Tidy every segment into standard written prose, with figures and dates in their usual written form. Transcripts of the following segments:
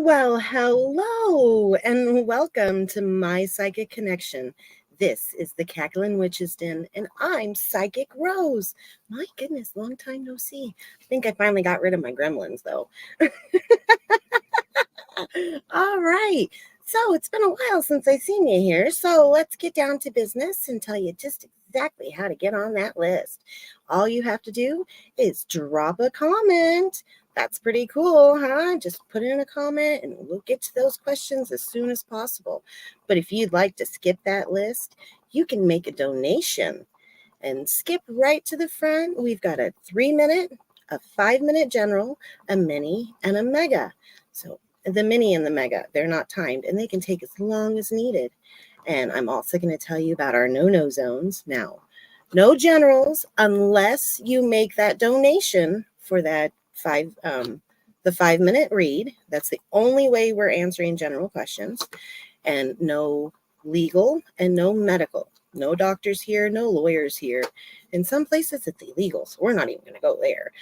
Well, hello and welcome to My Psychic Connection. This is the Cackling Witch's Den, and I'm Psychic Rose. My goodness, long time no see. I think I finally got rid of my gremlins, though. All right. So it's been a while since I've seen you here. So let's get down to business and tell you just exactly how to get on that list. All you have to do is drop a comment. That's pretty cool, huh? Just put in a comment and we'll get to those questions as soon as possible. But if you'd like to skip that list, you can make a donation and skip right to the front. We've got a 3-minute, a 5-minute general, a mini, and a mega. So the mini and the mega, they're not timed and they can take as long as needed. And I'm also going to tell you about our no-no zones now. No generals unless you make that donation for that the 5-minute read. That's the only way we're answering general questions. And no legal and no medical. No doctors here, no lawyers here. In some places it's illegal, so we're not even going to go there.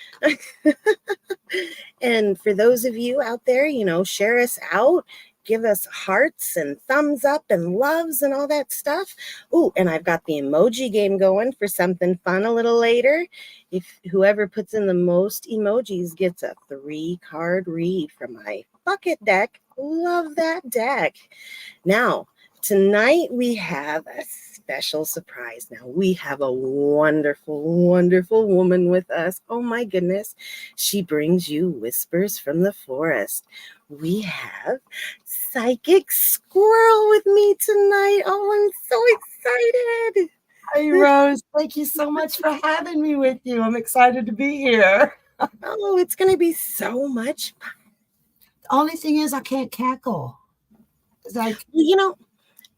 And for those of you out there, share us out. Give us hearts and thumbs up and loves and all that stuff. Oh, and I've got the emoji game going for something fun a little later. If whoever puts in the most emojis gets a 3-card read from my bucket deck. Love that deck. Now, tonight we have a special surprise. Now, we have a wonderful, wonderful woman with us. Oh my goodness. She brings you whispers from the forest. We have Psychic Squirrel with me tonight. Oh, I'm so excited. Hi, Rose. Thank you so much for having me with you. I'm excited to be here. Oh, it's going to be so much fun. The only thing is I can't cackle. It's like,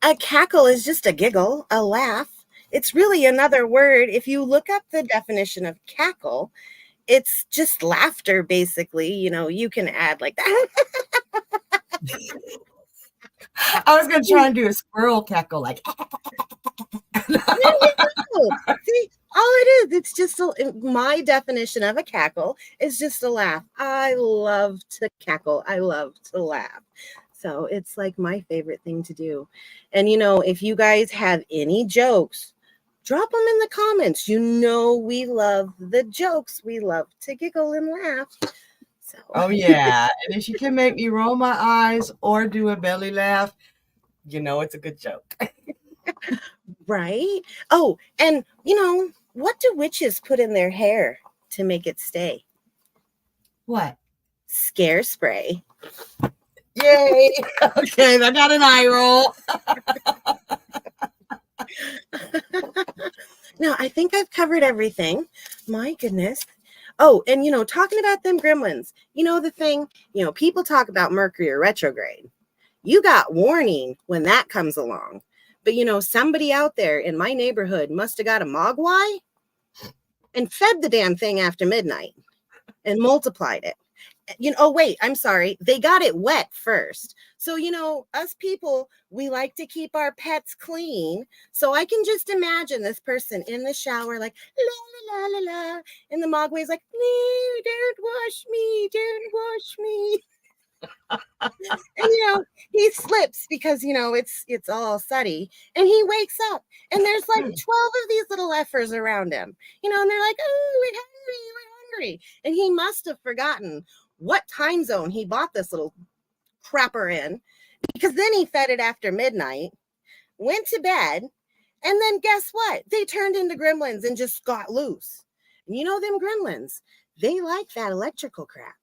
a cackle is just a giggle, a laugh. It's really another word. If you look up the definition of cackle, it's just laughter, basically. You can add like that. I was going to try and do a squirrel cackle, like. There you go. See, all it is, it's just my definition of a cackle is just a laugh. I love to cackle. I love to laugh. So it's like my favorite thing to do. And, if you guys have any jokes, drop them in the comments. We love the jokes. We love to giggle and laugh. So. Oh, yeah. And if you can make me roll my eyes or do a belly laugh, it's a good joke. Right? Oh, and, what do witches put in their hair to make it stay? What? Scare spray. Yay! Okay, I got an eye roll. Now, I think I've covered everything. My goodness. Oh, and, talking about them gremlins, the thing, people talk about Mercury retrograde. You got warning when that comes along. But, somebody out there in my neighborhood must have got a mogwai and fed the damn thing after midnight and multiplied it. Oh, wait, I'm sorry. They got it wet first. So, us people, we like to keep our pets clean. So I can just imagine this person in the shower, like, la, la, la, la, la. And the mogwai's like, no, don't wash me. Don't wash me. And, he slips because, it's all sudsy. And he wakes up. And there's like 12 of these little effers around him. And they're like, oh, we're hungry. And he must have forgotten what time zone he bought this little crapper in, because then he fed it after midnight, went to bed, and then guess what? They turned into gremlins and just got loose. And them gremlins, they like that electrical crap.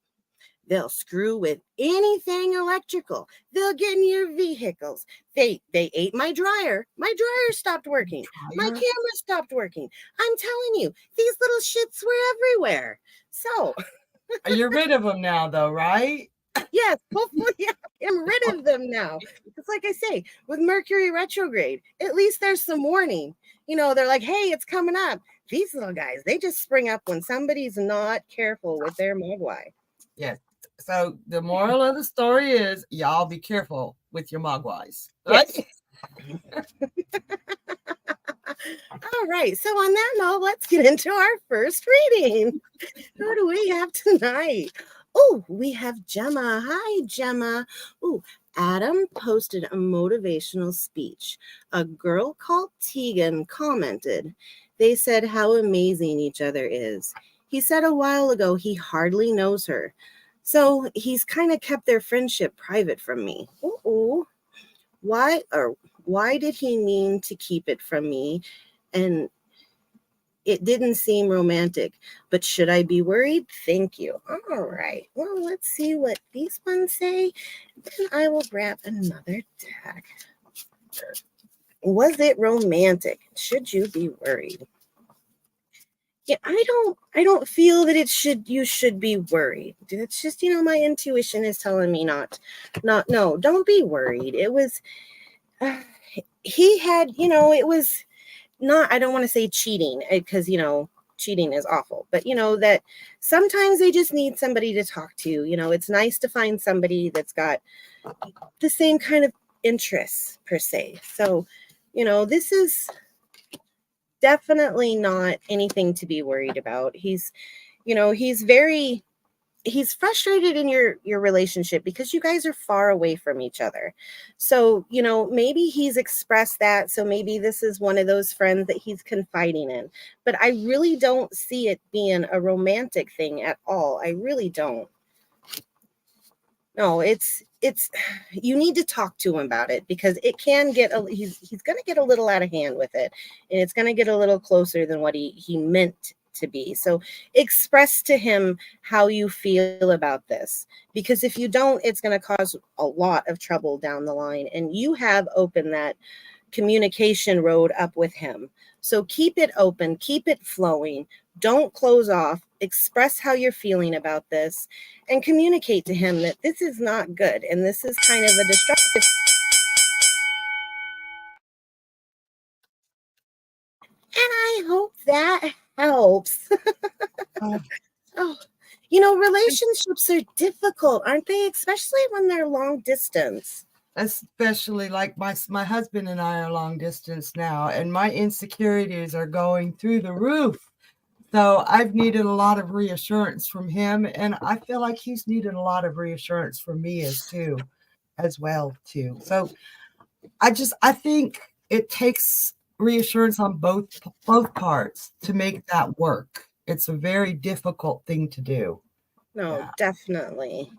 They'll screw with anything electrical. They'll get in your vehicles. They ate my dryer. My dryer stopped working. My Dryer? camera stopped working. I'm telling you, these little shits were everywhere. So, You're rid of them now, though, right? yes, hopefully I am rid of them now. It's like I say, with Mercury retrograde, at least there's some warning. You know, they're like, hey, it's coming up. These little guys, they just spring up when somebody's not careful with their mogwai. Yes. So the moral of the story is y'all be careful with your mogwais, right? Yes. All right. So on that note, let's get into our first reading. Who do we have tonight? Oh, we have Gemma. Hi, Gemma. Oh, Adam posted a motivational speech. A girl called Tegan commented. They said how amazing each other is. He said a while ago he hardly knows her. So he's kind of kept their friendship private from me. Ooh. Why did he mean to keep it from me? And it didn't seem romantic, but should I be worried? Thank you. All right. Well, let's see what these ones say. Then I will grab another deck. Was it romantic? Should you be worried? Yeah, I don't feel that you should be worried. It's just, my intuition is telling me no, don't be worried. It was he had, it was not, I don't want to say cheating because, cheating is awful, but that sometimes they just need somebody to talk to. It's nice to find somebody that's got the same kind of interests per se. So, this is definitely not anything to be worried about. He's frustrated in your relationship because you guys are far away from each other. So, maybe he's expressed that. So maybe this is one of those friends that he's confiding in. But I really don't see it being a romantic thing at all. I really don't. No, it's you need to talk to him about it because it can get he's going to get a little out of hand with it, and it's going to get a little closer than what he meant to be. So express to him how you feel about this, because if you don't, it's going to cause a lot of trouble down the line, and you have opened that communication road up with him. So keep it open, keep it flowing. Don't close off. Express how you're feeling about this and communicate to him that this is not good and this is kind of a destructive. And I hope that helps. Oh, relationships are difficult, aren't they? Especially when they're long distance. Especially like my husband and I are long distance now, and my insecurities are going through the roof. So I've needed a lot of reassurance from him, and I feel like he's needed a lot of reassurance from me as well too. So I think it takes reassurance on both parts to make that work. It's a very difficult thing to do. No, Yeah. definitely.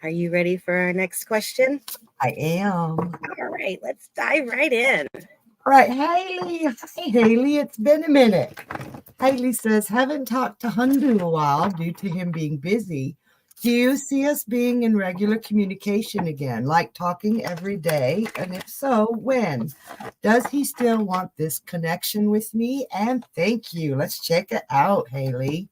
Are you ready for our next question? I am. All right, let's dive right in. All right, Haley. Hi, Haley. It's been a minute. Haley says, haven't talked to Hundu in a while due to him being busy. Do you see us being in regular communication again, like talking every day? And if so, when? Does he still want this connection with me? And thank you. Let's check it out, Haley.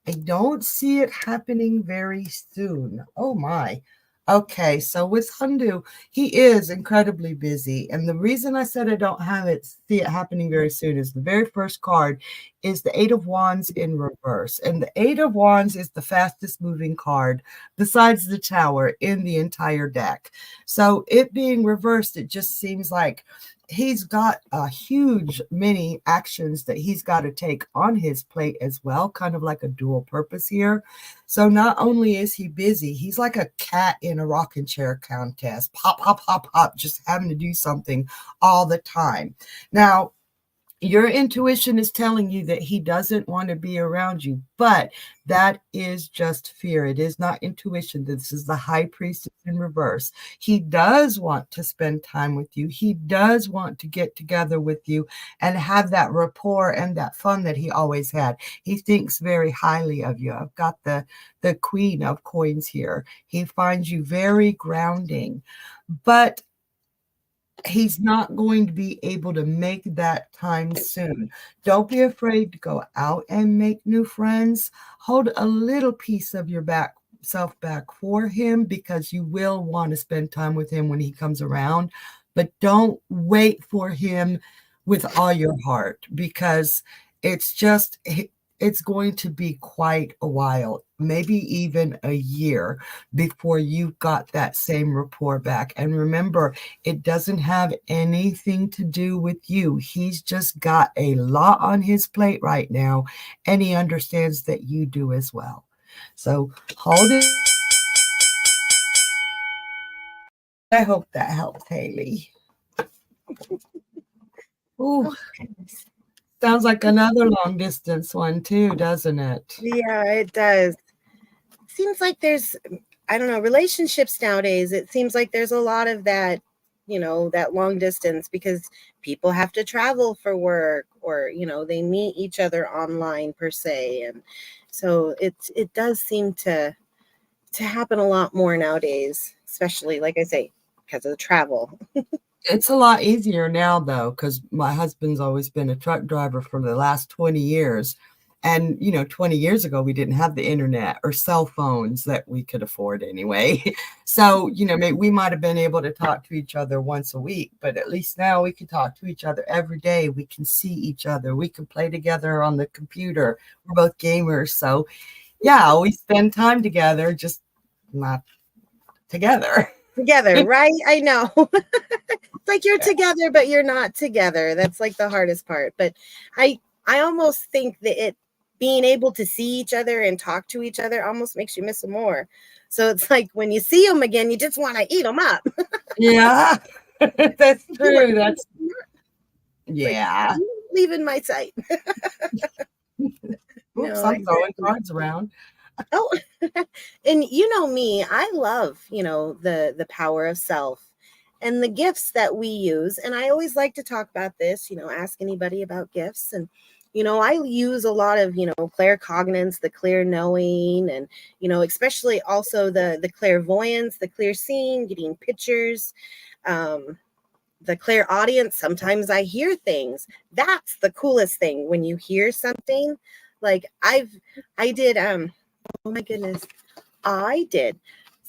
I don't see it happening very soon. Oh, my. Okay, so with Hundu, he is incredibly busy. And the reason I said I don't see it happening very soon is the very first card is the Eight of Wands in reverse. And the Eight of Wands is the fastest moving card besides the Tower in the entire deck. So it being reversed, it just seems like he's got a huge many actions that he's got to take on his plate as well, kind of like a dual purpose here. So not only is he busy, he's like a cat in a rocking chair contest, pop, pop, pop, pop, just having to do something all the time. Now, Your intuition is telling you that he doesn't want to be around you, but that is just fear. It is not intuition. This is the high priestess in reverse. He does want to spend time with you. He does want to get together with you and have that rapport and that fun that he always had. He thinks very highly of you. I've got the Queen of Coins here. He finds you very grounding, but he's not going to be able to make that time soon. Don't be afraid to go out and make new friends. Hold a little piece of your self back for him, because you will want to spend time with him when he comes around. But don't wait for him with all your heart, because it's just it's going to be quite a while, maybe even a year, before you've got that same rapport back. And remember, it doesn't have anything to do with you. He's just got a lot on his plate right now, and he understands that you do as well. So hold it. I hope that helped, Haley. Ooh, Oh, goodness. sounds like another long distance one too, doesn't it? Yeah, it does. Seems like there's, I don't know, relationships nowadays. It seems like there's a lot of that, that long distance, because people have to travel for work, or, they meet each other online per se. And so it does seem to happen a lot more nowadays, especially, like I say, because of the travel. It's a lot easier now, though, because my husband's always been a truck driver for the last 20 years. And, 20 years ago, we didn't have the internet or cell phones that we could afford anyway. So, maybe we might have been able to talk to each other once a week, but at least now we can talk to each other every day. We can see each other. We can play together on the computer. We're both gamers. So, yeah, we spend time together, just not together. Together, right? I know. It's like you're together, but you're not together. That's like the hardest part. But I almost think that being able to see each other and talk to each other almost makes you miss them more. So it's like when you see them again, you just want to eat them up. Yeah, that's true. Like, That's, yeah. leaving my sight. Oops, No, I'm throwing exactly. cards around. Oh, and you know me, I love, the power of self and the gifts that we use. And I always like to talk about this, ask anybody about gifts. And, I use a lot of, claircognizance, the clear knowing, and, especially also the clairvoyance, the clear seeing, getting pictures, the clairaudient. Sometimes I hear things. That's the coolest thing, when you hear something. Like I did, oh my goodness, I did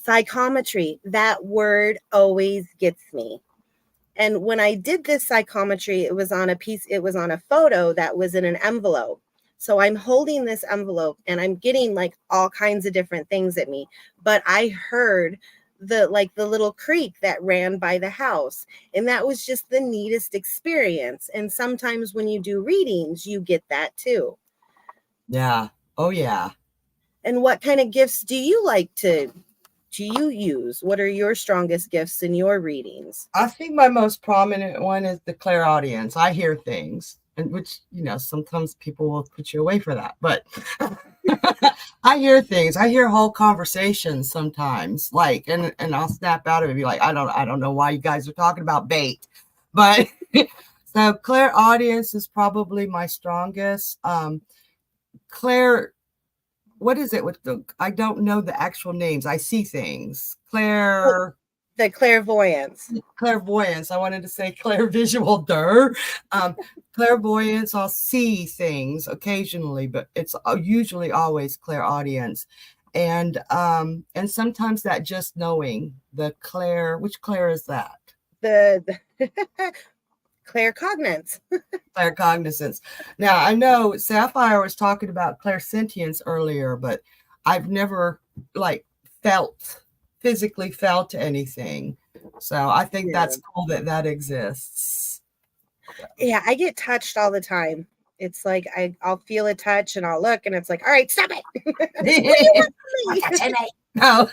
psychometry. That word always gets me. And when I did this psychometry, it was on a photo that was in an envelope. So I'm holding this envelope and I'm getting like all kinds of different things at me. But I heard the little creek that ran by the house. And that was just the neatest experience. And sometimes when you do readings, you get that too. Yeah. Oh, yeah. And what kind of gifts do you use? What are your strongest gifts in your readings? I think my most prominent one is the clairaudience. I hear things, and which, sometimes people will put you away for that, but I hear things. I hear whole conversations sometimes, like, and I'll snap out of it and be like, I don't know why you guys are talking about bait, but so clairaudience is probably my strongest. Claire, what is it with I don't know the actual names. I see things. The clairvoyance. Clairvoyance. I wanted to say clairvisual, um, clairvoyance. I'll see things occasionally, but it's usually always clairaudience. And sometimes that just knowing the clair, which clair is that? The claircognizant. Claircognizance. Now I know Sapphire was talking about clairsentience earlier, but I've never like physically felt anything. So I think Yeah. that's cool that exists. Yeah, I get touched all the time. It's like I'll feel a touch and I'll look and it's like, all right, stop it. What do you want from me? No.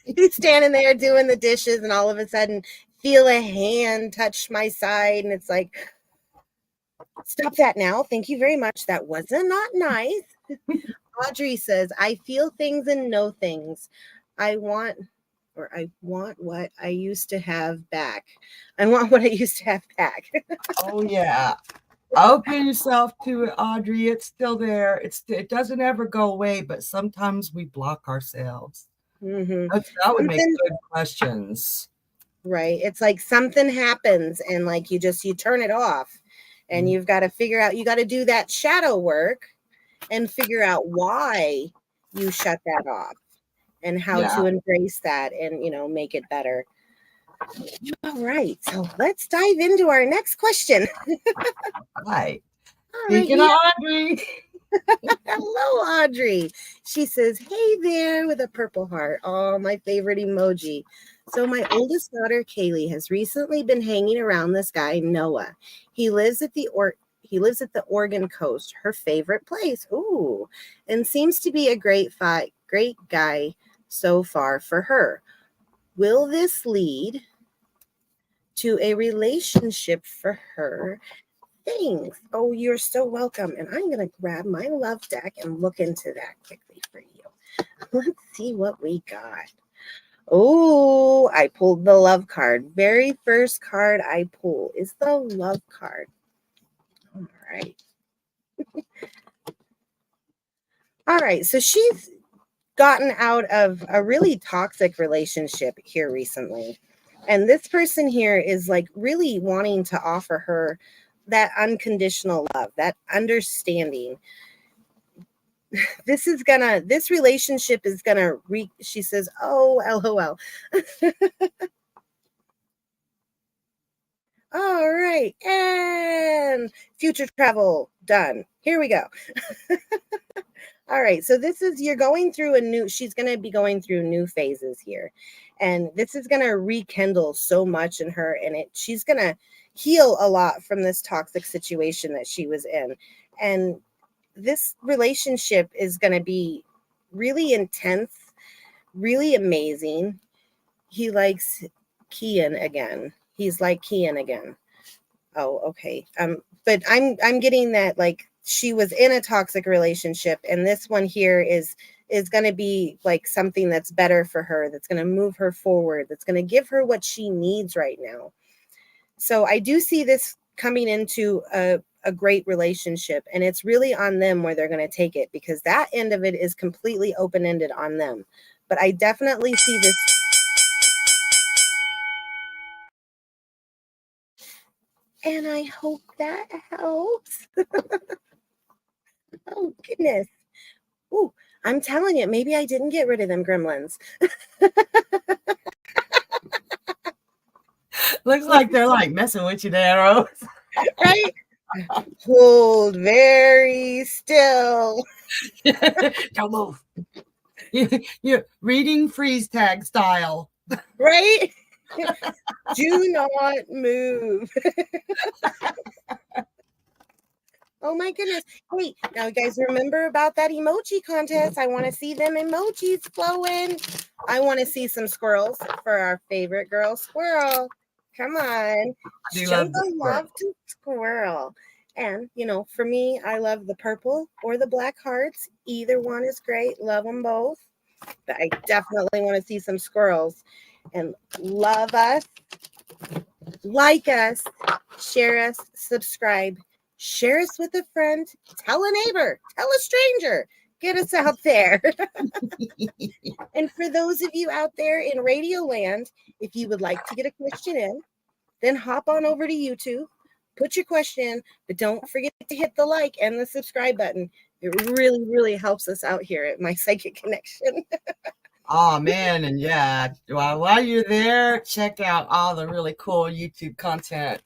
He's standing there doing the dishes and all of a sudden feel a hand touch my side and it's like, Stop that now. Thank you very much. That wasn't not nice. Audrey says, I feel things and know things. I want what I used to have back. I want what I used to have back. Oh yeah. Open yourself to it, Audrey. It's still there. It doesn't ever go away, but sometimes we block ourselves. Mm-hmm. That would make good questions. Right. It's like something happens and like you turn it off and you've got to figure out, you got to do that shadow work and figure out why you shut that off and how to embrace that and, make it better. All right. So let's dive into our next question. Right. All right. Speaking of Audrey. Hello, Audrey. She says, hey there, with a purple heart. Oh, my favorite emoji. So my oldest daughter, Kaylee, has recently been hanging around this guy, Noah. He lives at the Oregon coast, her favorite place. Ooh, and seems to be a great guy so far for her. Will this lead to a relationship for her? Thanks. Oh, you're so welcome. And I'm going to grab my love deck and look into that quickly for you. Let's see what we got. Oh, I pulled the love card. Very first card I pull is the love card. All right. All right. So she's gotten out of a really toxic relationship here recently. And this person here is like really wanting to offer her that unconditional love, that understanding. This relationship is gonna she says, oh, LOL. All right, and future travel done. Here we go. All right, so you're going through she's going to be going through new phases here. And this is going to rekindle so much in her, and she's going to heal a lot from this toxic situation that she was in. And this relationship is going to be really intense, really amazing. He likes Kian again. He's like Kian again. Oh, okay. But I'm getting that like she was in a toxic relationship, and this one here is going to be like something that's better for her, that's going to move her forward, that's going to give her what she needs right now. So I do see this coming into a great relationship, and it's really on them where they're going to take it, because that end of it is completely open-ended on them. But I definitely see this. And I hope that helps. Oh, goodness. Ooh, I'm telling you, maybe I didn't get rid of them gremlins. Looks like they're like messing with you there, Rose. Right? Hold very still. Don't move. You're reading freeze tag style. Right? Do not move. Oh my goodness. Hey, now you guys remember about that emoji contest? I want to see them emojis flowing. I want to see some squirrels for our favorite girl, Squirrel. Come on. Show the love to Squirrel. And, for me, I love the purple or the black hearts. Either one is great. Love them both. But I definitely want to see some squirrels. And love us, like us, share us, subscribe. Share us with a friend, tell a neighbor, tell a stranger, get us out there. And for those of you out there in Radio Land, if you would like to get a question in, then hop on over to YouTube, put your question in, but don't forget to hit the like and the subscribe button. It really, really helps us out here at My Psychic Connection. Oh, man. And yeah, while you're there, check out all the really cool YouTube content.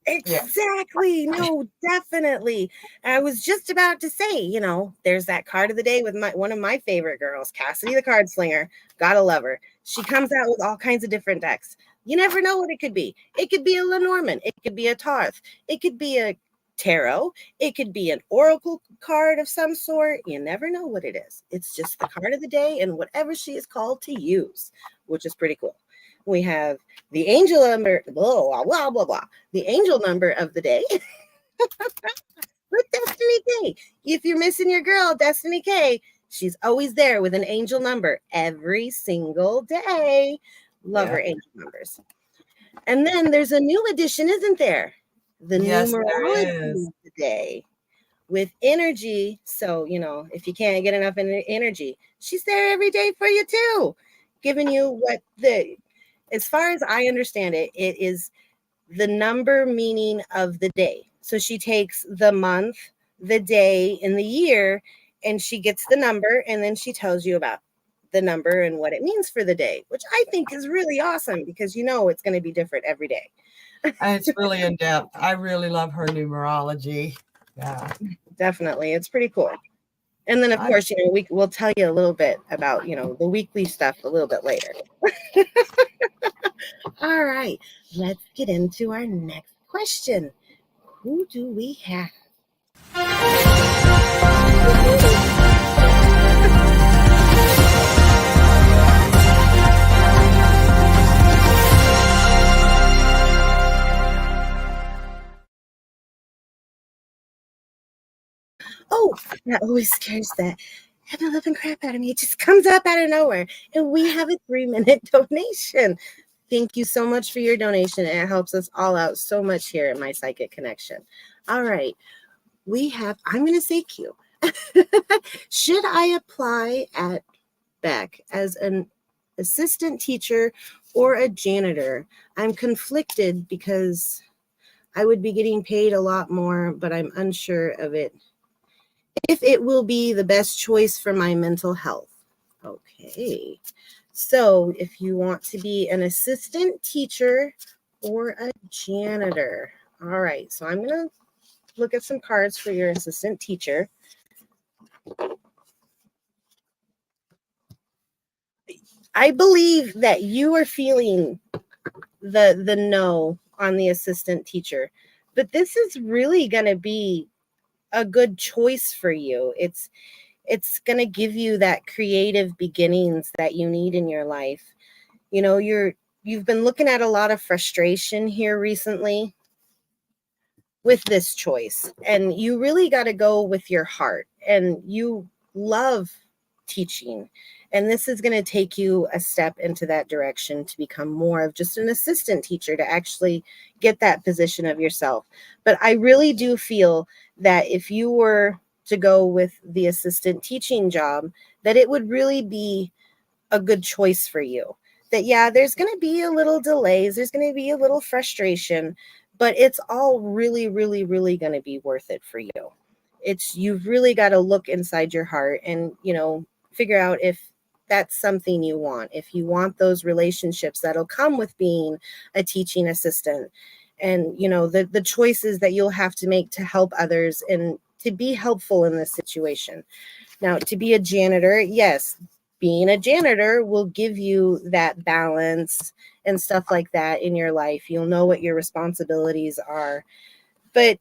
Exactly. Yeah. No, definitely. I was just about to say, there's that card of the day with one of my favorite girls, Cassidy the Card Slinger. Gotta love her. She comes out with all kinds of different decks. You never know what it could be. It could be a Lenormand. It could be a Tarth. It could be a tarot. It could be an oracle card of some sort. You never know what it is. It's just the card of the day and whatever she is called to use, which is pretty cool. We have the angel number, blah, blah, blah, blah, blah. The angel number of the day With Destiny K. If you're missing your girl, Destiny K, she's always there with an angel number every single day. Love her angel numbers. And then there's a new addition, isn't there? The Yes, numerology there is. of the day with energy. So, if you can't get enough energy, she's there every day for you too, giving you as far as I understand it, it is the number meaning of the day. So she takes the month, the day, and the year, and she gets the number, and then she tells you about the number and what it means for the day, which I think is really awesome because it's going to be different every day. And it's really in depth. I really love her numerology. Yeah. Definitely. It's pretty cool. And then, of course, we'll tell you a little bit about, the weekly stuff a little bit later. All right. Let's get into our next question. Who do we have? Oh, that always scares the heaven living crap out of me. It just comes up out of nowhere. And we have a 3-minute donation. Thank you so much for your donation. It helps us all out so much here at My Psychic Connection. All right. I'm going to say Q. Should I apply at Beck as an assistant teacher or a janitor? I'm conflicted because I would be getting paid a lot more, but I'm unsure of it. If it will be the best choice for my mental health. Okay. So if you want to be an assistant teacher or a janitor. All right. So I'm going to look at some cards for your assistant teacher. I believe that you are feeling the no on the assistant teacher, but this is really going to be a good choice for you. It's going to give you that creative beginnings that you need in your life. You've been looking at a lot of frustration here recently with this choice, and you really got to go with your heart, and you love teaching, and this is going to take you a step into that direction to become more of just an assistant teacher, to actually get that position of yourself. But I really do feel that if you were to go with the assistant teaching job, that it would really be a good choice for you. That, yeah, there's going to be a little delays, there's going to be a little frustration, but it's all really, really, really going to be worth it for you. You've really got to look inside your heart and, figure out if that's something you want. If you want those relationships that'll come with being a teaching assistant, and, the choices that you'll have to make to help others and to be helpful in this situation. Now, to be a janitor, yes, being a janitor will give you that balance and stuff like that in your life. You'll know what your responsibilities are, but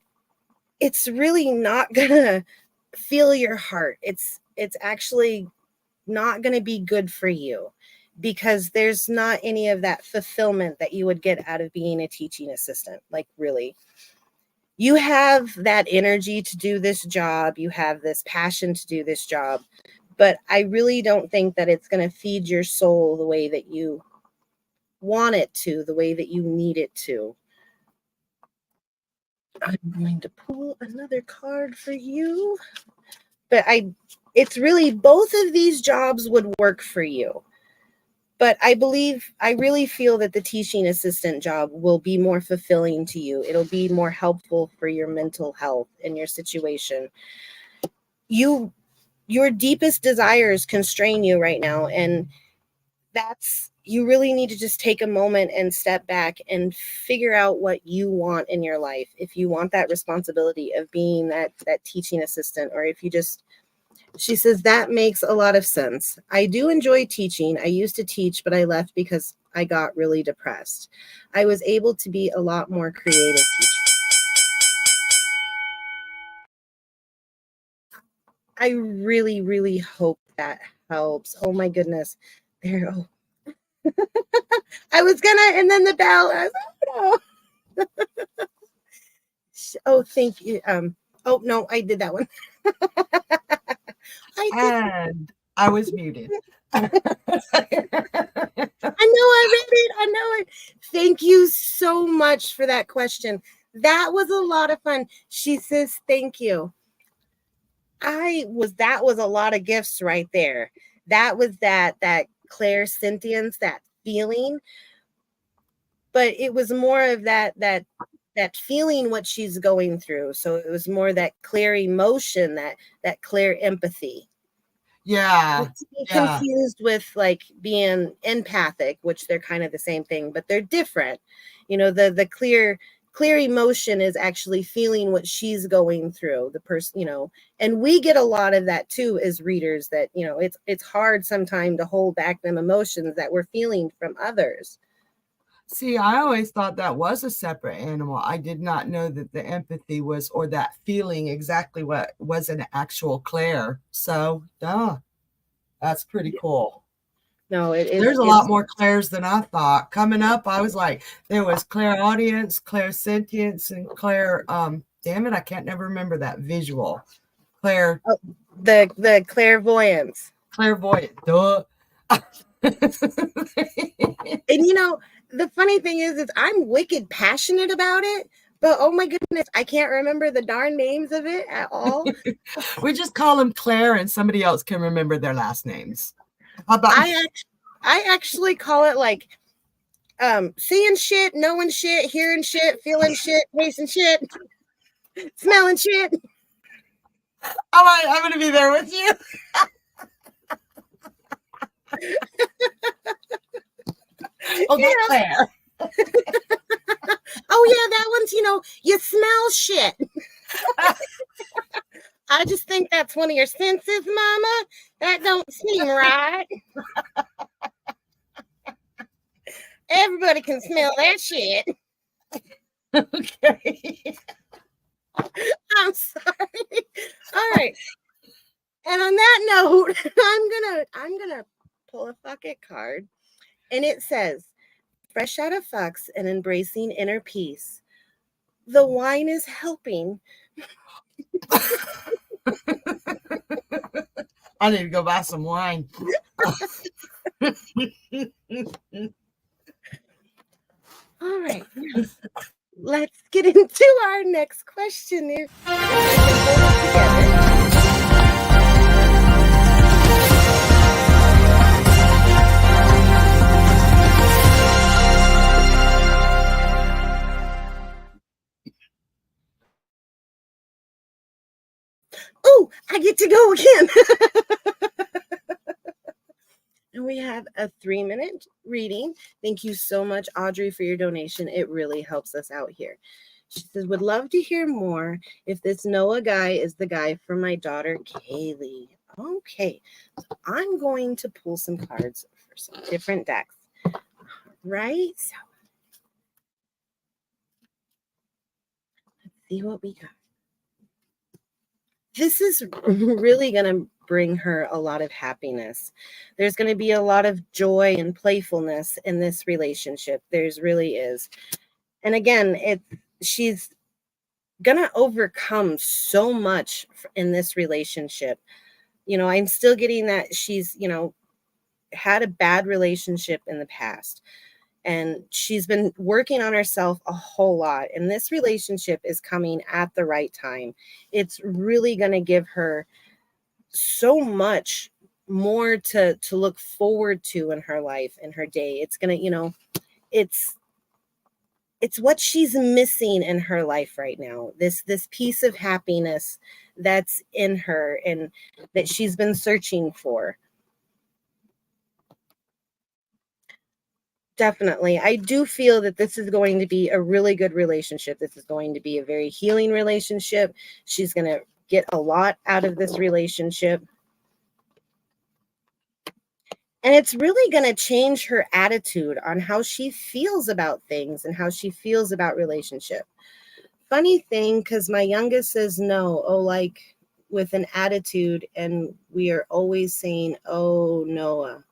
it's really not gonna fill your heart. It's actually not gonna be good for you, because there's not any of that fulfillment that you would get out of being a teaching assistant. Like, really, you have that energy to do this job, you have this passion to do this job, but I really don't think that it's going to feed your soul the way that you want it to, the way that you need it to. I'm going to pull another card for you. But it's really, both of these jobs would work for you. But I really feel that the teaching assistant job will be more fulfilling to you. It'll be more helpful for your mental health and your situation. Your deepest desires constrain you right now, and you really need to just take a moment and step back and figure out what you want in your life. If you want that responsibility of being that teaching assistant, or if you just, she says, that makes a lot of sense. I do enjoy teaching. I used to teach, but I left because I got really depressed. I was able to be a lot more creative teacher. I really, really hope that helps. Oh my goodness. There. Oh, I was gonna, and then the bell. I was, oh no. Oh, thank you. Oh no, I did that one. I did. And I was muted. I know I read it. I know it. Thank you so much for that question. That was a lot of fun. She says, thank you. That was a lot of gifts right there. That was that clairsentience, that feeling. But it was more of that feeling what she's going through. So it was more that clear emotion, that clear empathy. Yeah. Not to be confused with like being empathic, which they're kind of the same thing, but they're different. You know, the clear emotion is actually feeling what she's going through, the person, you know, and we get a lot of that too as readers, that, you know, it's hard sometimes to hold back them emotions that we're feeling from others. See, I always thought that was a separate animal. I did not know that the empathy was, or that feeling, exactly what was an actual clair. So, that's pretty cool. No, There's a lot more clairs than I thought. Coming up, I was like, there was clairaudience, clairsentience, and damn it, I can't never remember that visual. The clairvoyance. Clairvoyant. Duh. And you know, the funny thing is I'm wicked passionate about it, but oh my goodness, I can't remember the darn names of it at all. We just call them Claire, and somebody else can remember their last names. How about I actually call it like seeing shit, knowing shit, hearing shit, feeling shit, tasting shit, smelling shit. All right, I'm gonna be there with you. Oh, yeah. Claire. Oh yeah, that one's, you know, you smell shit. I just think that's one of your senses, Mama. That don't seem right. Everybody can smell that shit. Okay. I'm sorry. All right. And on that note, I'm gonna pull a fuck it card. And it says, fresh out of fucks and embracing inner peace. The wine is helping. I need to go buy some wine. All right. Yes. Let's get into our next question. If I can hold it together. Oh, I get to go again. And we have a 3-minute reading. Thank you so much, Audrey, for your donation. It really helps us out here. She says, would love to hear more if this Noah guy is the guy for my daughter, Kaylee. Okay, so I'm going to pull some cards for some different decks. Right? So let's see what we got. This is really going to bring her a lot of happiness. There's going to be a lot of joy and playfulness in this relationship. There's really is. And again, she's going to overcome so much in this relationship. You know, I'm still getting that she's, you know, had a bad relationship in the past. And she's been working on herself a whole lot. And this relationship is coming at the right time. It's really going to give her so much more to look forward to in her life, in her day. It's going to, you know, it's what she's missing in her life right now. This piece of happiness that's in her and that she's been searching for. Definitely. I do feel that this is going to be a really good relationship. This is going to be a very healing relationship. She's going to get a lot out of this relationship. And it's really going to change her attitude on how she feels about things and how she feels about relationship. Funny thing, because my youngest says no, like with an attitude, and we are always saying, oh, Noah.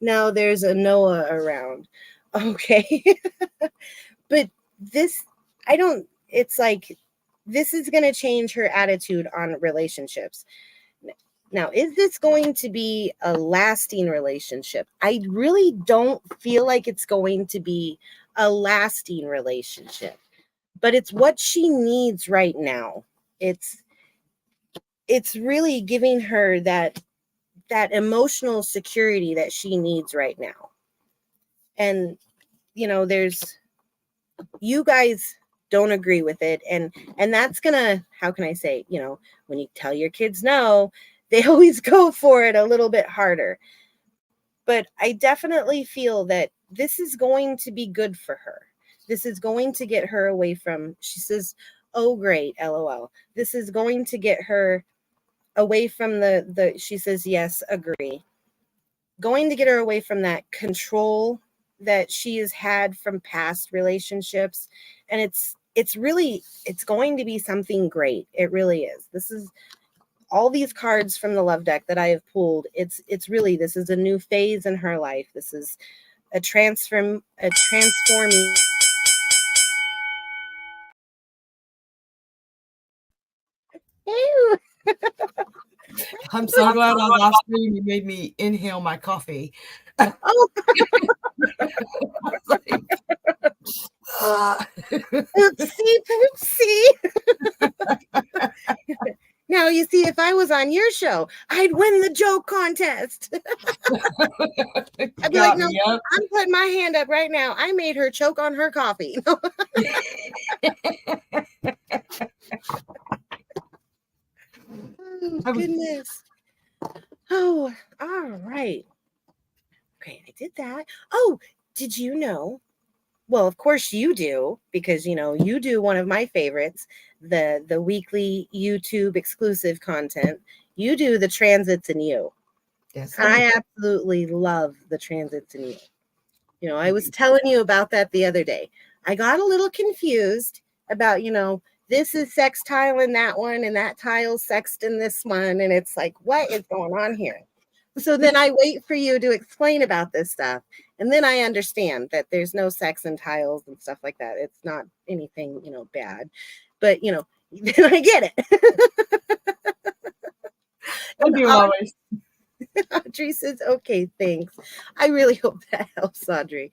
Now there's a Noah around. Okay. But this, I don't, it's like, this is going to change her attitude on relationships. Now, is this going to be a lasting relationship? I really don't feel like it's going to be a lasting relationship, but it's what she needs right now. It's really giving her that emotional security that she needs right now. And there's, you guys don't agree with it, and that's gonna, how can I say, when you tell your kids no, they always go for it a little bit harder. But I definitely feel that this is going to be good for her. This is going to get her away from, she says, oh great, LOL. This is going to get her away from the she says, yes, agree. Going to get her away from that control that she has had from past relationships. And it's really, it's going to be something great. It really is. This is all these cards from the love deck that I have pulled. It's really, this is a new phase in her life. This is a transforming. Ew. I'm so glad I was off screen. You made me inhale my coffee. Oh, oopsie poopsie. Now, you see, if I was on your show, I'd win the joke contest. I'd be like, no, I'm putting my hand up right now. I made her choke on her coffee. Oh, goodness. Oh, all right. Okay, I did that. Oh, did you know? Well, of course you do, because you do one of my favorites, the weekly YouTube exclusive content. You do the transits in you. Yes, I absolutely love the transits in you. I was telling you about that the other day. I got a little confused about, this is sextile in that one, and that tile's sext in this one. And it's like, what is going on here? So then I wait for you to explain about this stuff. And then I understand that there's no sex in tiles and stuff like that. It's not anything, bad. But, then I get it. I do always. Audrey says, okay, thanks. I really hope that helps, Audrey.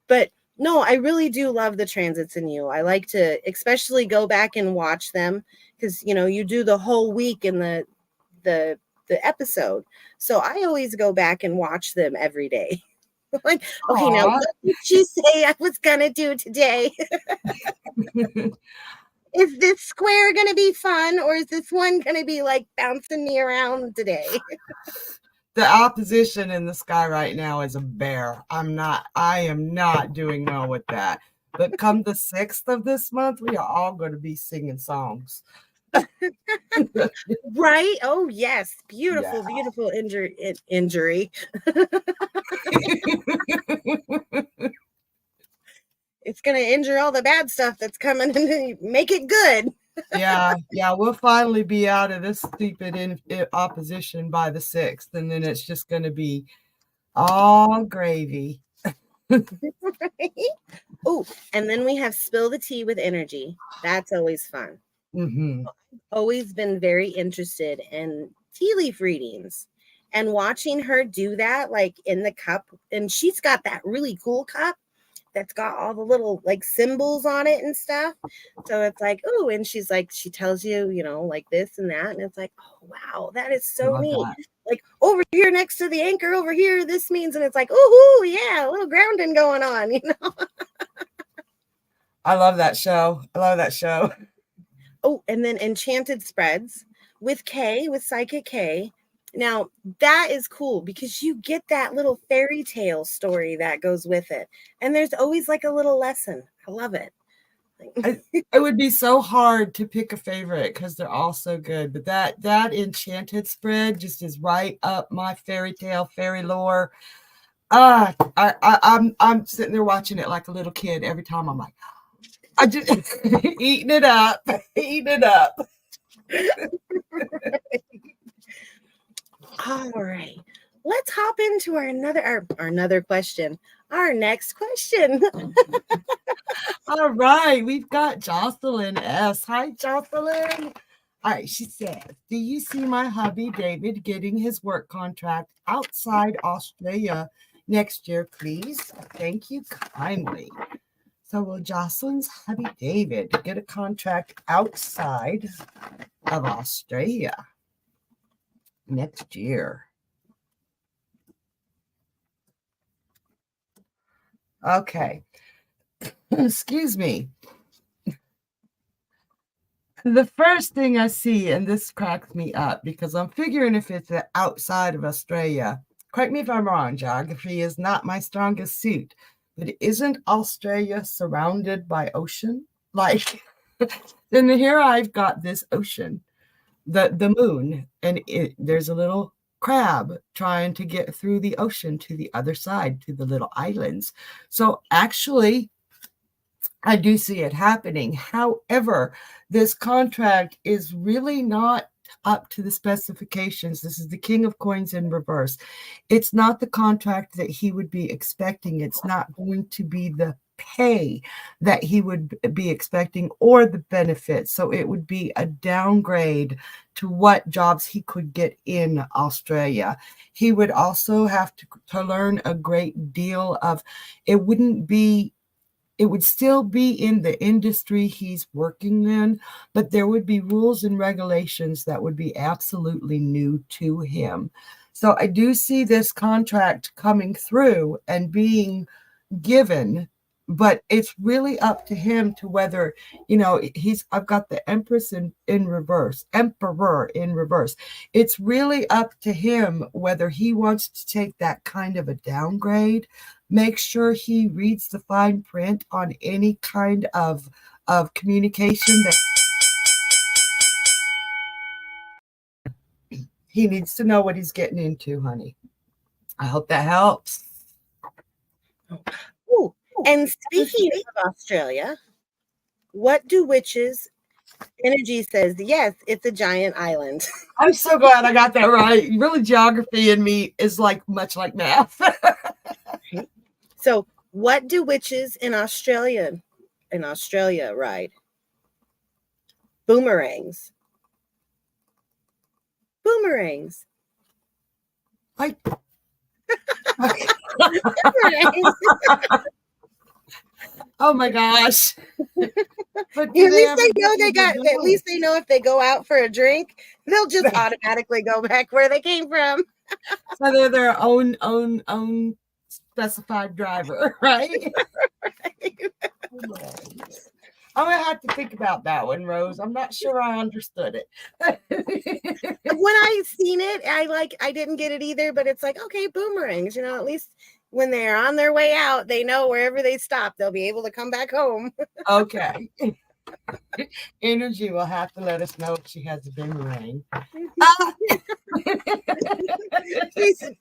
But no, I really do love the transits in you. I like to especially go back and watch them because, you do the whole week in the episode. So I always go back and watch them every day. Like, okay, now what did you say I was going to do today? Is this square going to be fun, or is this one going to be like bouncing me around today? The opposition in the sky right now is a bear. I am not doing well with that. But come the 6th of this month, we are all going to be singing songs. Right? Oh, yes. Beautiful, beautiful injury. It's going to injure all the bad stuff that's coming and make it good. Yeah, we'll finally be out of this stupid opposition by the 6th, and then it's just going to be all gravy. Right? Oh, and then we have spill the tea with energy. That's always fun. Mm-hmm. I've always been very interested in tea leaf readings and watching her do that, like in the cup. And she's got that really cool cup that's got all the little like symbols on it and stuff. So it's like, oh, and she's like, she tells you, like this and that. And it's like, oh, wow, that is so neat. That. Like over here next to the anchor over here, this means, and it's like, oh, yeah, a little grounding going on, I love that show. Oh, and then Enchanted Spreads with Psychic K. Now, that is cool because you get that little fairy tale story that goes with it. And there's always like a little lesson. I love it. It would be so hard to pick a favorite because they're all so good. But that Enchanted spread just is right up my fairy tale, fairy lore. I'm sitting there watching it like a little kid every time. I'm like, I just eating it up. All right, let's hop into our another question. Our next question. All right, we've got Jocelyn S. Hi, Jocelyn. All right, she says, do you see my hubby David getting his work contract outside Australia next year, please? Thank you kindly. So will Jocelyn's hubby David get a contract outside of Australia next year? Okay. Excuse me. The first thing I see, and this cracks me up because I'm figuring if it's outside of Australia, correct me if I'm wrong, geography is not my strongest suit, but isn't Australia surrounded by ocean? Like, then here I've got this ocean, the moon, and there's a little crab trying to get through the ocean to the other side, to the little islands. So actually, I do see it happening. However, this contract is really not up to the specifications. This is the King of Coins in reverse. It's not the contract that he would be expecting. It's not going to be the pay that he would be expecting or the benefits. So it would be a downgrade to what jobs he could get in Australia. He would also have to learn a great deal of, it would still be in the industry he's working in, but there would be rules and regulations that would be absolutely new to him. So I do see this contract coming through and being given, but it's really up to him to whether, I've got the Empress in reverse, Emperor in reverse. It's really up to him whether he wants to take that kind of a downgrade. Make sure he reads the fine print on any kind of communication that he needs to know what he's getting into, honey. I hope that helps. Ooh, and speaking of Australia, what do witches? Energy says, yes, it's a giant island. I'm so glad I got that right. Really, geography in me is much like math. So, what do witches in Australia ride? Boomerangs. Boomerangs. Oh my gosh. But at least they know if they go out for a drink, they'll just automatically go back where they came from. So they're their own specified driver, right? Right. I'm gonna have to think about that one, Rose. I'm not sure I understood it. When I seen it, I didn't get it either, but it's like, okay, boomerangs, at least when they're on their way out, they know wherever they stop, they'll be able to come back home. Okay. Energy will have to let us know if she has a boomerang.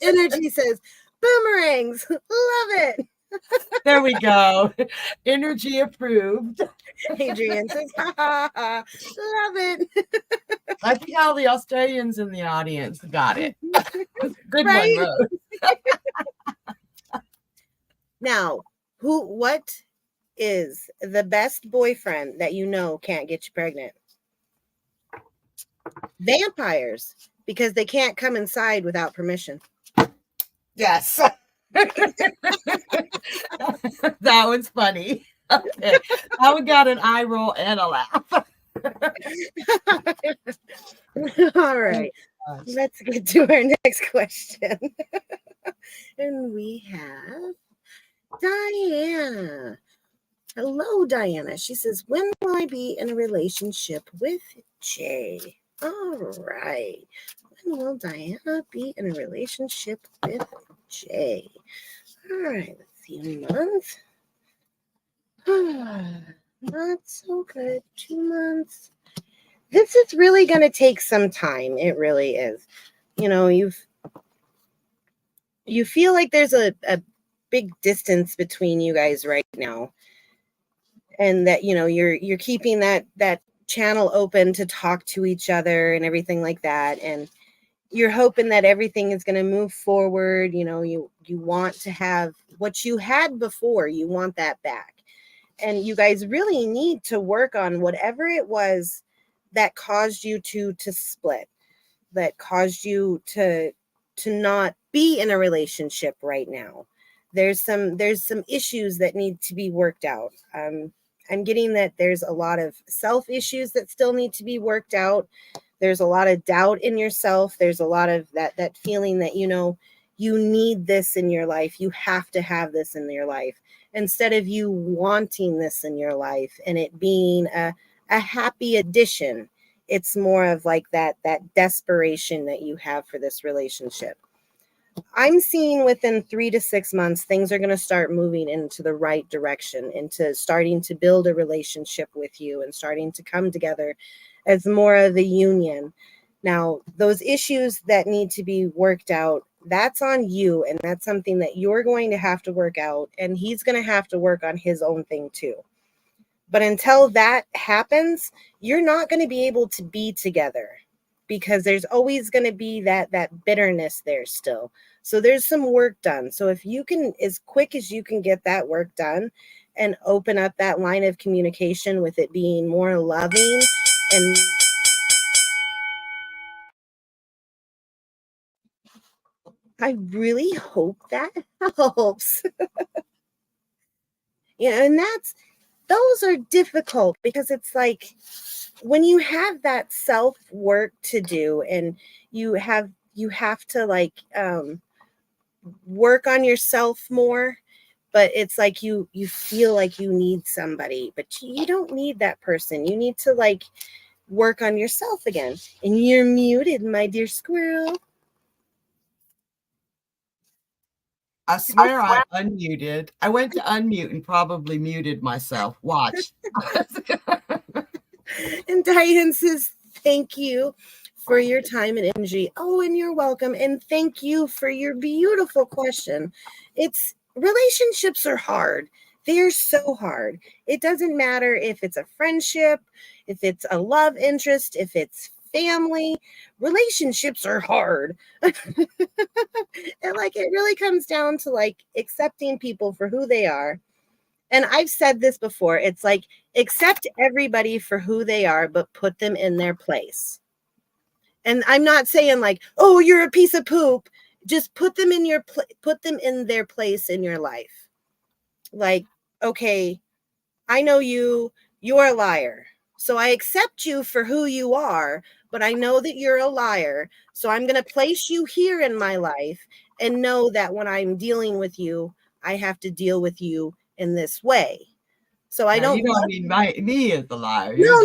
Energy says, boomerangs, love it. There we go. Energy approved. Adrian says, love it. I think all the Australians in the audience got it. Good right? one, Rose. Now, what is the best boyfriend that can't get you pregnant? Vampires, because they can't come inside without permission. Yes. That one's funny. Okay. That one got an eye roll and a laugh. All right. Let's get to our next question. And we have Diana. Hello, Diana. She says, when will I be in a relationship with Jay? All right. When will Diana be in a relationship with Jay? All right. Let's see. A month. Not so good. 2 months. This is really going to take some time. It really is. You feel like there's a big distance between you guys right now. And that, you're keeping that channel open to talk to each other and everything like that. And you're hoping that everything is going to move forward. You want to have what you had before. You want that back. And you guys really need to work on whatever it was that caused you to split, that caused you to not be in a relationship right now. There's some issues that need to be worked out. I'm getting that there's a lot of self issues that still need to be worked out. There's a lot of doubt in yourself. There's a lot of that feeling that, you need this in your life. You have to have this in your life, instead of you wanting this in your life and it being a happy addition. It's more of like that desperation that you have for this relationship. I'm seeing within 3 to 6 months, things are going to start moving into the right direction, into starting to build a relationship with you and starting to come together as more of a union. Now, those issues that need to be worked out, that's on you. And that's something that you're going to have to work out. And he's going to have to work on his own thing too. But until that happens, you're not going to be able to be together, because there's always going to be that bitterness there still. So there's some work done. So if you can, as quick as you can get that work done and open up that line of communication with it being more loving, and I really hope that helps. And those are difficult, because it's like when you have that self work to do, and you have to like work on yourself more, but it's like you feel like you need somebody, but you don't need that person. You need to like work on yourself again. And you're muted, my dear squirrel. I swear I unmuted. I went to unmute and probably muted myself. Watch. And Diane says, thank you for your time and energy. Oh, and you're welcome. And thank you for your beautiful question. Relationships are hard. They're so hard. It doesn't matter if it's a friendship, if it's a love interest, if it's family. Relationships are hard. And like, it really comes down to like accepting people for who they are. And I've said this before. It's like, accept everybody for who they are, but put them in their place. And I'm not saying like, oh, you're a piece of poop. Just put them in their place in your life. Like, okay, I know you're a liar. So I accept you for who you are, but I know that you're a liar. So I'm going to place you here in my life and know that when I'm dealing with you, I have to deal with you in this way. So I don't. You don't mean me as the liar. No.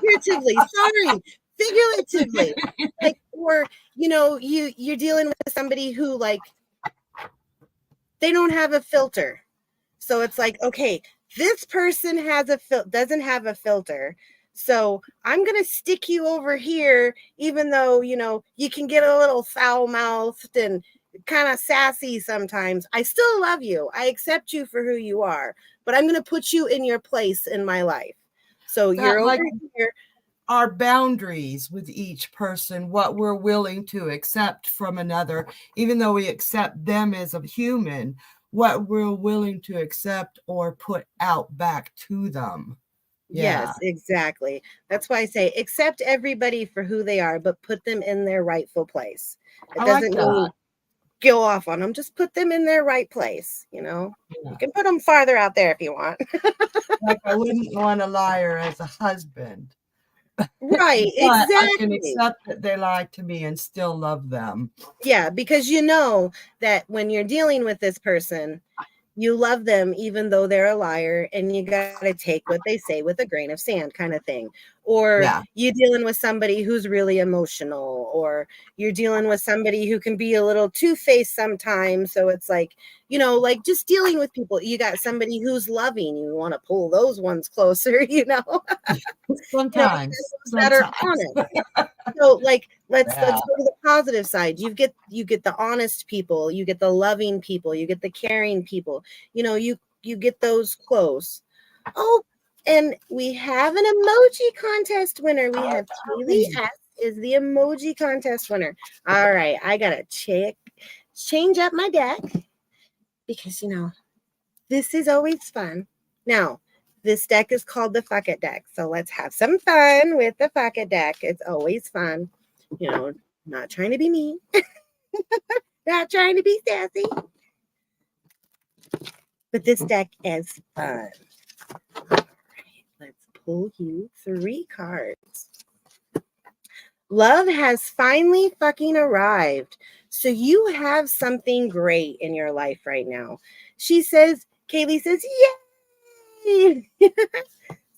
Figuratively, sorry, figuratively. Like, or you're dealing with somebody who like they don't have a filter. So it's like, okay, this person doesn't have a filter. So I'm going to stick you over here, even though, you can get a little foul-mouthed and kind of sassy sometimes. I still love you. I accept you for who you are, but I'm going to put you in your place in my life. So you're over here. Our boundaries with each person, what we're willing to accept from another, even though we accept them as a human, what we're willing to accept or put out back to them. Yes, exactly. That's why I say accept everybody for who they are, but put them in their rightful place. It doesn't mean go off on them. Just put them in their right place. You can put them farther out there if you want. Like I wouldn't want a liar as a husband. Right, exactly. I can accept that they lied to me and still love them. Yeah, because you know that when you're dealing with this person, you love them even though they're a liar, and you got to take what they say with a grain of sand kind of thing. Or you're dealing with somebody who's really emotional, or you're dealing with somebody who can be a little two-faced sometimes. So it's like, like just dealing with people. You got somebody who's loving. You want to pull those ones closer, Sometimes. That are honest. So like, let's go to the positive side. You get the honest people, you get the loving people, you get the caring people. You get those close. Oh, and we have an emoji contest winner. We have Kaylee S is the emoji contest winner. All right, I gotta change up my deck because This is always fun. Now, this deck is called the Fuck It deck. So let's have some fun with the Fuck It deck. It's always fun. You know, not trying to be mean, not trying to be sassy, but this deck is fun. All right, let's pull you 3 cards. Love has finally fucking arrived. So you have something great in your life right now. She says, Kaylee says, yay!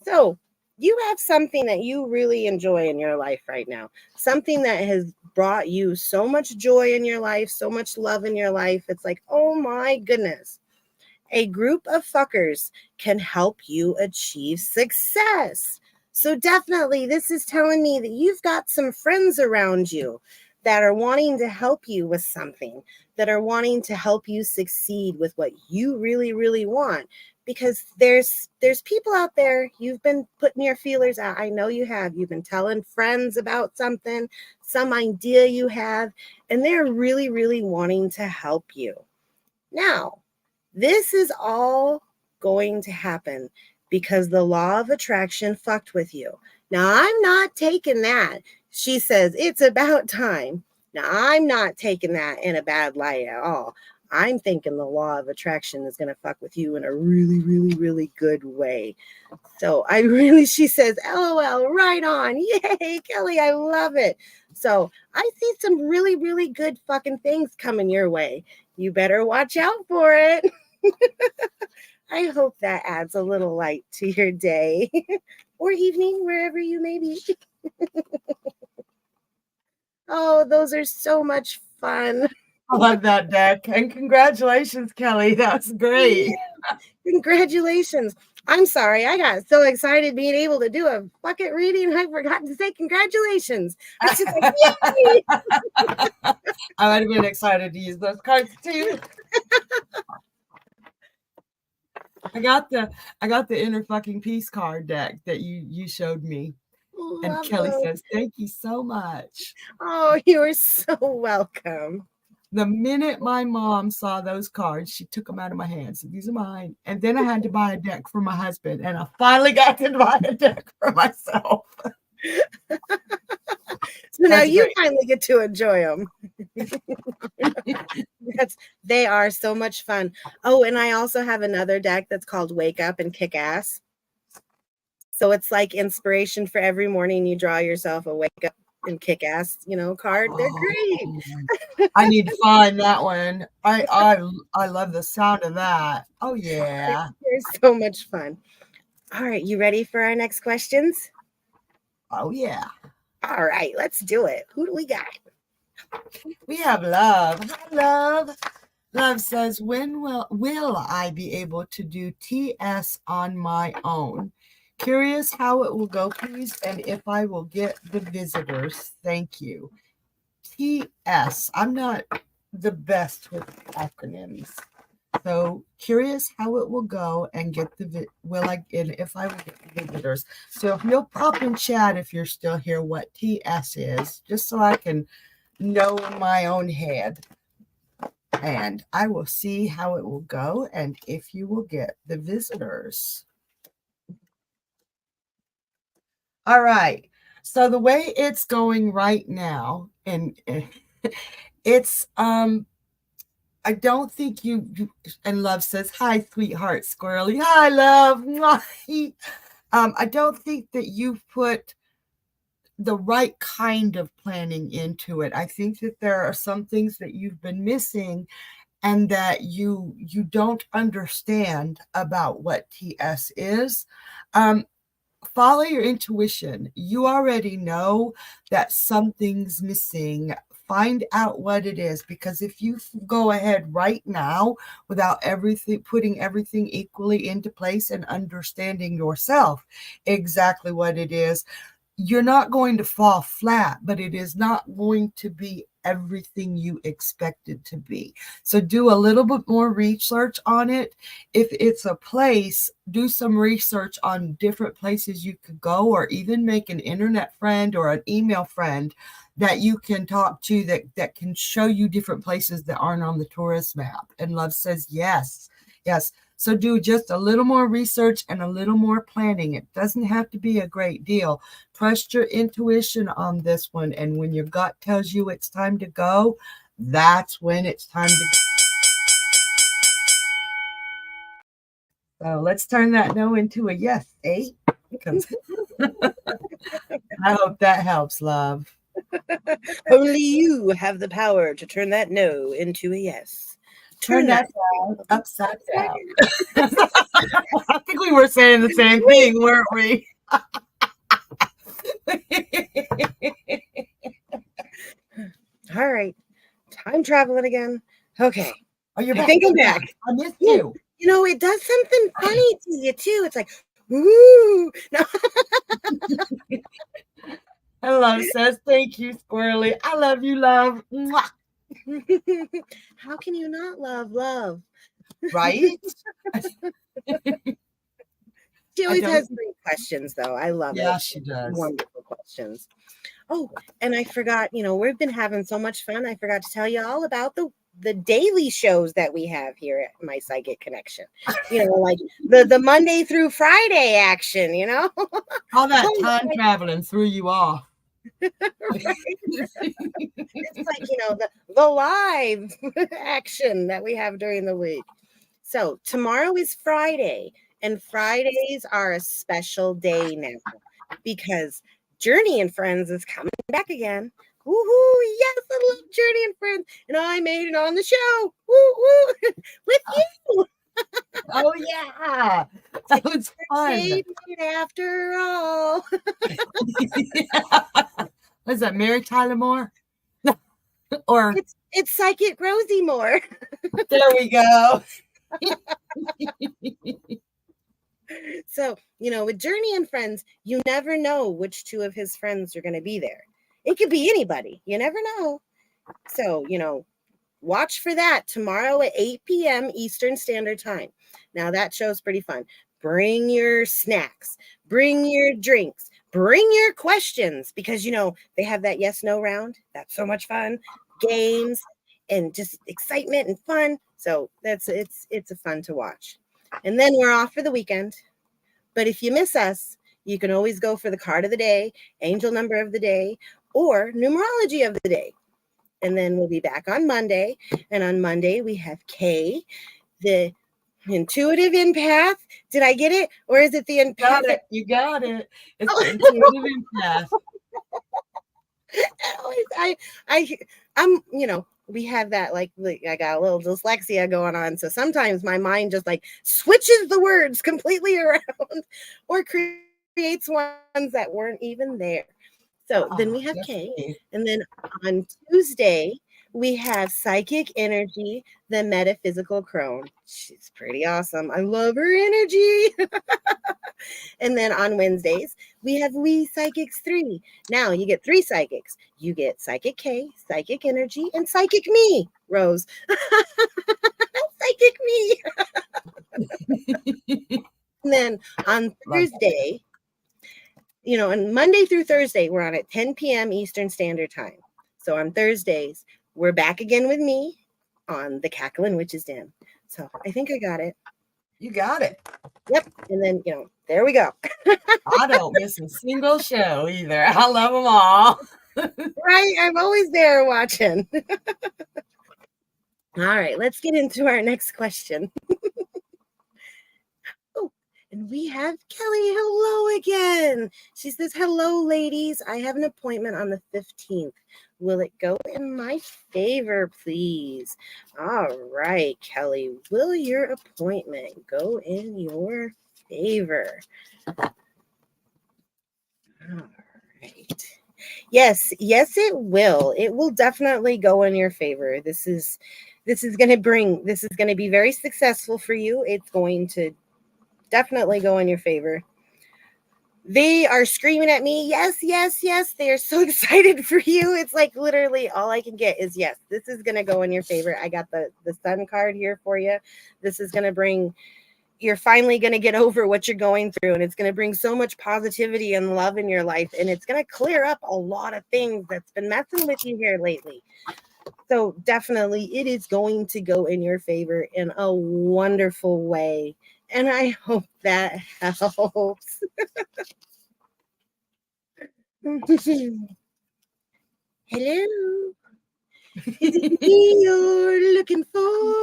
So you have something that you really enjoy in your life right now. Something that has brought you so much joy in your life, so much love in your life. It's like, oh my goodness. A group of fuckers can help you achieve success. So definitely this is telling me that you've got some friends around you that are wanting to help you with something, that are wanting to help you succeed with what you really, really want. Because there's people out there, you've been putting your feelers out. I know you have. You've been telling friends about something, some idea you have, and they're really, really wanting to help you. Now, this is all going to happen because the law of attraction fucked with you. Now, I'm not taking that. She says, it's about time. Now, I'm not taking that in a bad light at all. I'm thinking the law of attraction is going to fuck with you in a really, really, really good way. So she says, LOL, right on. Yay, Kelly, I love it. So I see some really, really good fucking things coming your way. You better watch out for it. I hope that adds a little light to your day or evening, wherever you may be. Oh, those are so much fun. I love that deck. And congratulations, Kelly. That's great. Congratulations. I'm sorry. I got so excited being able to do a bucket reading. I forgot to say congratulations. I was just like, yay! I would have been excited to use those cards too. I got the inner fucking peace card deck that you showed me. And Love Kelly those. says, thank you so much. Oh, you are so welcome. The minute my mom saw those cards, she took them out of my hands. So these are mine. And then I had to buy a deck for my husband. And I finally got to buy a deck for myself. So now you finally get to enjoy them. They are so much fun. Oh, and I also have another deck that's called Wake Up and Kick Ass. So it's like inspiration for every morning you draw yourself a wake up and kick ass, card. They're great. I need to find that one. I love the sound of that. Oh yeah. They're so much fun. All right, you ready for our next questions? Oh yeah. All right, let's do it. Who do we got? We have Love. Hi, Love. Love says, when will I be able to do TS on my own? Curious how it will go, please, and if I will get the visitors. Thank you. TS. I'm not the best with acronyms. So curious how it will go and get and if I will get the visitors. So if you'll pop in chat if you're still here what TS is, just so I can know in my own head. And I will see how it will go and if you will get the visitors. All right. So the way it's going right now, and it's I don't think and Love says, hi, sweetheart squirrely. Hi, Love. I don't think that you've put the right kind of planning into it. I think that there are some things that you've been missing and that you don't understand about what TS is. Follow your intuition. You already know that something's missing. Find out what it is, because if you go ahead right now without putting everything equally into place and understanding yourself exactly what it is, you're not going to fall flat, but it is not going to be everything you expect it to be. So do a little bit more research on it. If it's a place, do some research on different places you could go, or even make an internet friend or an email friend that you can talk to that can show you different places that aren't on the tourist map. And Love says, yes. So do just a little more research and a little more planning. It doesn't have to be a great deal. Trust your intuition on this one. And when your gut tells you it's time to go, that's when it's time to go. So let's turn that no into a yes, eh? I hope that helps, love. Only you have the power to turn that no into a yes. Turn that upside down. I think we were saying the same thing, weren't we? All right. Time traveling again. Okay. Oh, you're I back. think I'm back. I missed you. You know, it does something funny to you too. It's like, ooh. No. Hello says, thank you, Squirrely. I love you, love. Mwah. How can you not love? Right? She always has great questions, though. I love it. Yeah, she does. Wonderful questions. Oh, and I forgot, you know, we've been having so much fun. I forgot to tell you all about the daily shows that we have here at My Psychic Connection. You know, like the Monday through Friday action, you know? All that time traveling threw you off. Right? It's like, you know, the live action that we have during the week. So tomorrow is Friday, and Fridays are a special day now because Journey and Friends is coming back again. Woohoo! Yes, I love Journey and Friends, and I made it on the show. Woo woo! With you. Oh yeah, that was fun. After all, Was that Mary Tyler Moore? Or it's Psychic Rosie Moore. There we go. So, you know, with Journey and Friends, you never know which two of his friends are going to be there. It could be anybody. You never know. So, you know, watch for that tomorrow at 8 p.m. Eastern Standard Time. Now, that show's pretty fun. Bring your snacks. Bring your drinks. Bring your questions because, you know, they have that yes-no round. That's so much fun. Games and just excitement and fun. So it's a fun to watch. And then we're off for the weekend. But if you miss us, you can always go for the card of the day, angel number of the day, or numerology of the day. And then we'll be back on Monday. And on Monday, we have Kay, the intuitive empath. Did I get it? Or is it the empath? You got it. It's the intuitive empath. I'm, you know, we have that like I got a little dyslexia going on. So sometimes my mind just like switches the words completely around or creates ones that weren't even there. So then we have Kay. And then on Tuesday, we have Psychic Energy, the metaphysical crone. She's pretty awesome. I love her energy. And then on Wednesdays, we have We Psychics 3. Now you get 3 psychics. You get Psychic K, Psychic Energy, and Psychic Me, Rose. Psychic Me. And then on Thursday, you know, and Monday through Thursday, we're on at 10 p.m. Eastern Standard Time. So on Thursdays, we're back again with me on the Cackling Witch's Den. So I think I got it. You got it. Yep. And then, you know, there we go. I don't miss a single show either. I love them all. Right. I'm always there watching. All right. Let's get into our next question. Oh, and we have Kelly. Hello again. She says, hello, ladies. I have an appointment on the 15th. Will it go in my favor, please? All right, Kelly. Will your appointment go in your favor? All right. Yes, it will. It will definitely go in your favor. This is going to be very successful for you. It's going to definitely go in your favor. They are screaming at me, yes, yes, yes. They are so excited for you. It's like literally all I can get is yes. This is going to go in your favor. I got the sun card here for you. This is going to bring, you're finally going to get over what you're going through, and it's going to bring so much positivity and love in your life, and it's going to clear up a lot of things that's been messing with you here lately. So definitely it is going to go in your favor in a wonderful way. And I hope that helps. Hello. Is it me you're looking for?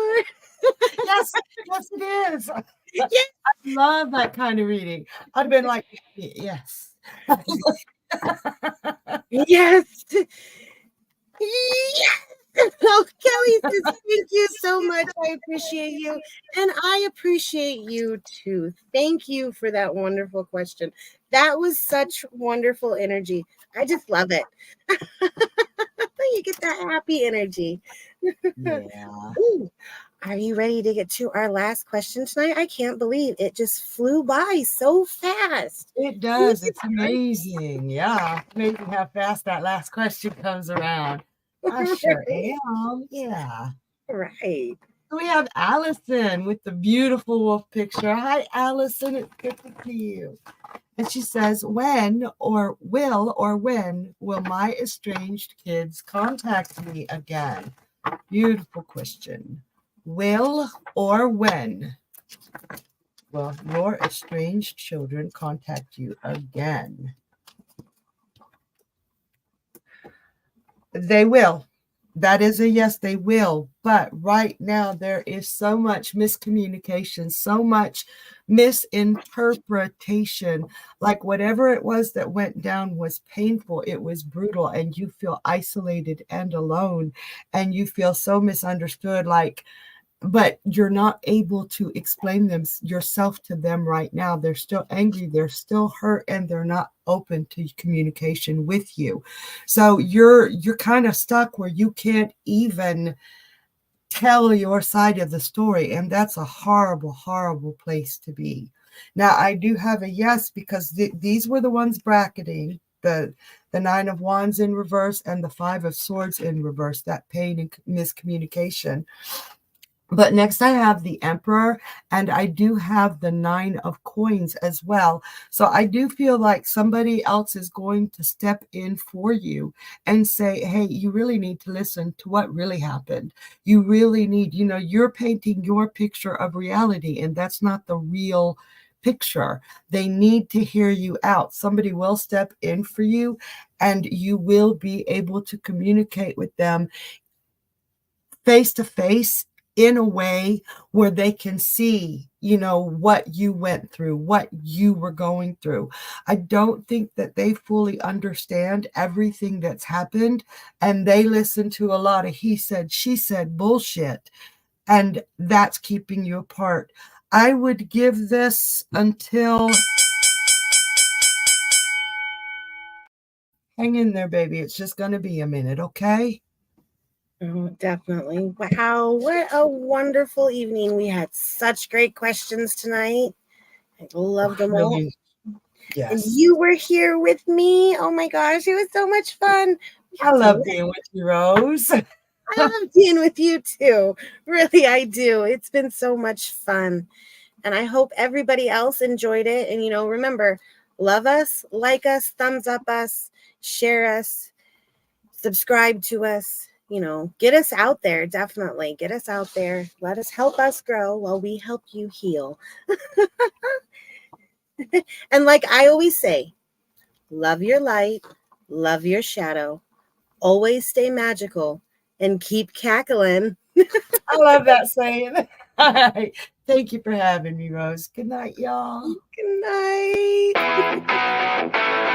Yes, yes, it is. Yes. I love that kind of reading. I'd been like, yes. Yes. Yes. Oh, Kelly says, thank you so much. I appreciate you. And I appreciate you too. Thank you for that wonderful question. That was such wonderful energy. I just love it. You get that happy energy. Yeah, Ooh, are you ready to get to our last question tonight? I can't believe it just flew by so fast. it does. It's amazing. Yeah, amazing how fast that last question comes around. I sure am. Yeah. Right. So we have Allison with the beautiful wolf picture. Hi, Allison. It's good to see you. And she says, when or when will my estranged kids contact me again? Beautiful question. Will or when will your estranged children contact you again? They will. That is a yes, they will. But right now, there is so much miscommunication, so much misinterpretation. Like whatever it was that went down was painful, it was brutal, and you feel isolated and alone, and you feel so misunderstood. But you're not able to explain them yourself to them right now. They're still angry, they're still hurt, and they're not open to communication with you. So you're kind of stuck where you can't even tell your side of the story, and that's a horrible, horrible place to be. Now I do have a yes, because these were the ones bracketing the Nine of Wands in reverse and the Five of Swords in reverse, that pain and miscommunication. But next I have the Emperor, and I do have the Nine of Coins as well. So I do feel like somebody else is going to step in for you and say, hey, you really need to listen to what really happened. You really need, you're painting your picture of reality, and that's not the real picture. They need to hear you out. Somebody will step in for you, and you will be able to communicate with them face to face in a way where they can see, what you went through, what you were going through. I don't think that they fully understand everything that's happened, and they listen to a lot of he said, she said bullshit, and that's keeping you apart. I would give this until, hang in there, baby. It's just going to be a minute, okay? Oh, definitely. Wow, what a wonderful evening. We had such great questions tonight. I loved them all. Really, And yes. you were here with me. Oh my gosh, it was so much fun. We I had some. love being with you, Rose. I love being with you too. Really, I do. It's been so much fun. And I hope everybody else enjoyed it. And, remember, love us, like us, thumbs up us, share us, subscribe to us. Get us out there. Definitely get us out there. Let us help us grow while we help you heal. And like I always say, love your light, love your shadow, always stay magical, and keep cackling. I love that saying. All right. Thank you for having me, Rose. Good night, y'all. Good night.